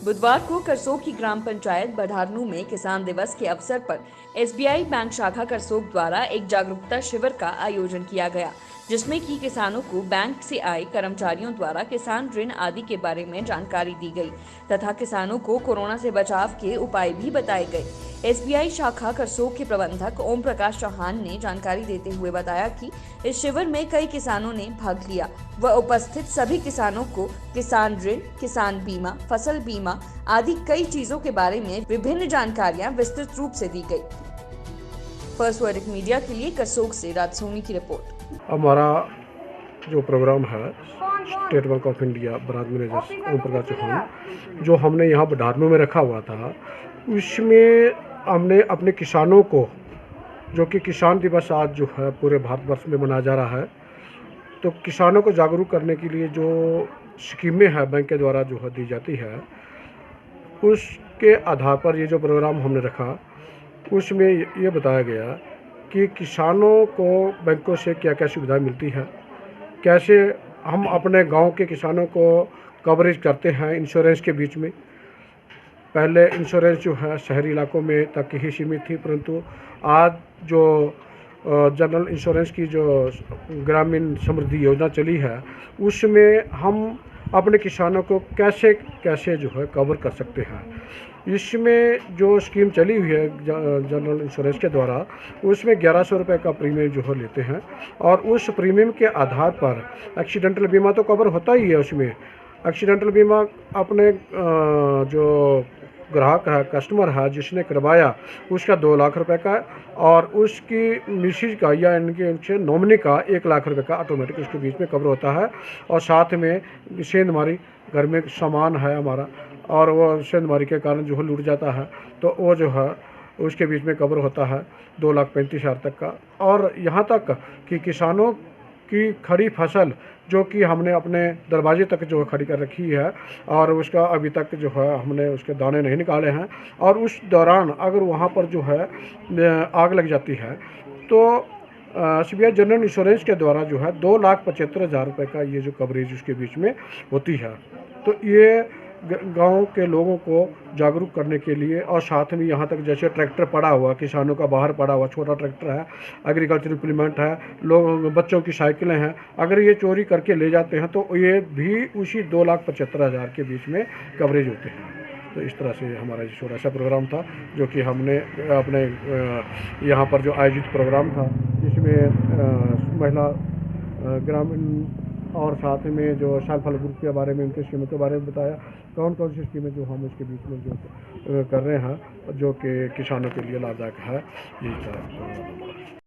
बुधवार को करसोग की ग्राम पंचायत बढारनू में किसान दिवस के अवसर पर एसबीआई बैंक शाखा करसोग द्वारा एक जागरूकता शिविर का आयोजन किया गया, जिसमें कि किसानों को बैंक से आए कर्मचारियों द्वारा किसान ऋण आदि के बारे में जानकारी दी गई तथा किसानों को कोरोना से बचाव के उपाय भी बताए गए। एसबीआई शाखा करसोग के प्रबंधक ओम प्रकाश चौहान ने जानकारी देते हुए बताया कि इस शिविर में कई किसानों ने भाग लिया व उपस्थित सभी किसानों को किसान ऋण, किसान बीमा, फसल बीमा आदि कई चीजों के बारे में विभिन्न जानकारियां विस्तृत रूप से दी गई। फर्स्ट वर्डिक मीडिया के लिए करसोग से राज सोनी की रिपोर्ट। हमारा जो प्रोग्राम है State Bank of India branch manager Om Prakash Chauhan, जो हमने यहाँ बढारनू में रखा हुआ था, उसमें हमने अपने किसानों को, जो कि किसान दिवस आज जो है पूरे भारतवर्ष में मनाया जा रहा है, तो किसानों को जागरूक करने के लिए जो स्कीमें हैं बैंक के द्वारा जो है दी जाती है, उसके आधार पर ये जो प्रोग्राम हमने रखा, उसमें ये बताया गया कि किसानों को बैंकों से क्या क्या सुविधा मिलती है, कैसे हम अपने गांव के किसानों को कवरेज करते हैं इंश्योरेंस के बीच में। पहले इंश्योरेंस जो है शहरी इलाकों में तक ही सीमित थी, परंतु आज जो जनरल इंश्योरेंस की जो ग्रामीण समृद्धि योजना चली है, उसमें हम अपने किसानों को कैसे कैसे जो है कवर कर सकते हैं। इसमें जो स्कीम चली हुई है जनरल इंश्योरेंस के द्वारा, उसमें 1100 रुपये का प्रीमियम जो है लेते हैं, और उस प्रीमियम के आधार पर एक्सीडेंटल बीमा तो कवर होता ही है। उसमें एक्सीडेंटल बीमा अपने जो ग्राहक है, कस्टमर है, जिसने करवाया, उसका 2 लाख रुपए का, और उसकी मिसेज का या इनके नॉमिनी का 1 लाख रुपए का ऑटोमेटिक उसके बीच में कवर होता है। और साथ में सेंधमारी घर में सामान है हमारा, और वो सेंधमारी के कारण जो है लूट जाता है, तो वो जो है उसके बीच में कवर होता है 2,35,000 तक का। और यहाँ तक कि किसानों की खड़ी फसल जो कि हमने अपने दरवाजे तक जो है खड़ी कर रखी है, और उसका अभी तक जो है हमने उसके दाने नहीं निकाले हैं, और उस दौरान अगर वहाँ पर जो है आग लग जाती है, तो एसबीआई जनरल इंश्योरेंस के द्वारा जो है 2,75,000 रुपये का ये जो कवरेज उसके बीच में होती है। तो ये गांव के लोगों को जागरूक करने के लिए, और साथ में यहाँ तक जैसे ट्रैक्टर पड़ा हुआ, किसानों का बाहर पड़ा हुआ छोटा ट्रैक्टर है, एग्रीकल्चर इम्प्लीमेंट है, लोग बच्चों की साइकिलें हैं, अगर ये चोरी करके ले जाते हैं तो ये भी उसी 2,75,000 के बीच में कवरेज होते हैं। तो इस तरह से हमारा ये छोटा सा प्रोग्राम था, जो कि हमने अपने यहाँ पर जो आयोजित प्रोग्राम था, जिसमें महिला ग्रामीण और साथ में जो साल फल ग्रुप के बारे में, उनके स्कीमों के बारे में बताया, कौन कौन सी स्कीमें जो हम इसके बीच में जो कर रहे हैं, जो कि किसानों के लिए लाभदायक है। यही था।